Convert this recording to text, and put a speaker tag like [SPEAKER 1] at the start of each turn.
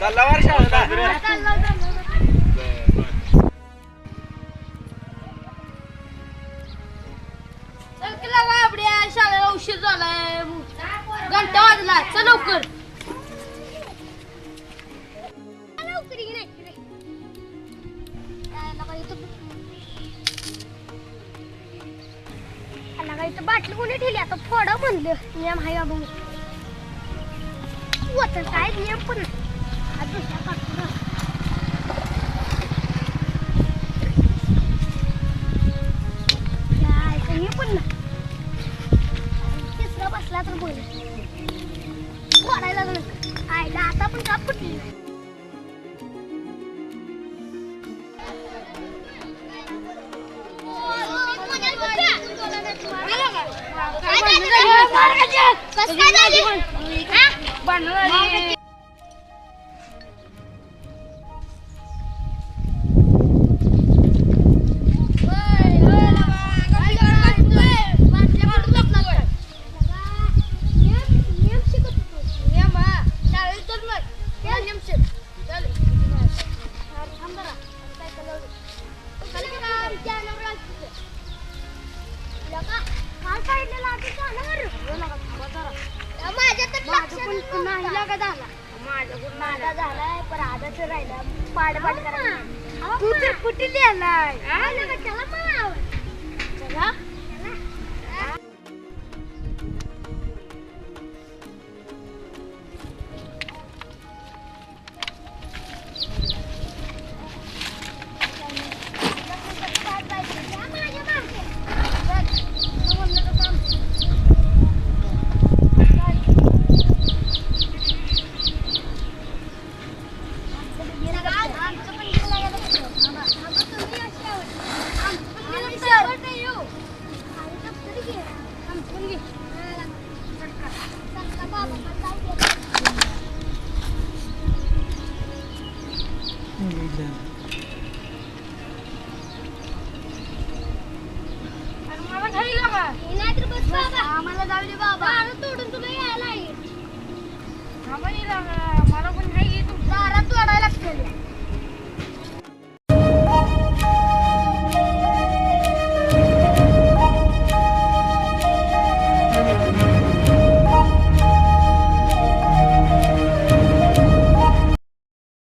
[SPEAKER 1] चालला वर्ष होता
[SPEAKER 2] शाळेला उशीर झालाय घंटा वाजला चल लवकर बाटली कोणी ठेवली आता फोडा म्हणलं नियम हाय बाबू काय नियम पण पण तिसरा बसला तर बोल फोडायला लागलं आयला आता पण का फुटली झालाय पण आधाच राहिला पाड पाड करा तू तर कुठे लिहिलाय चला चला आम्हाला जाऊ दे बाबा तोडून तुला यायला मला पण नाही दारात तोडायला लागतं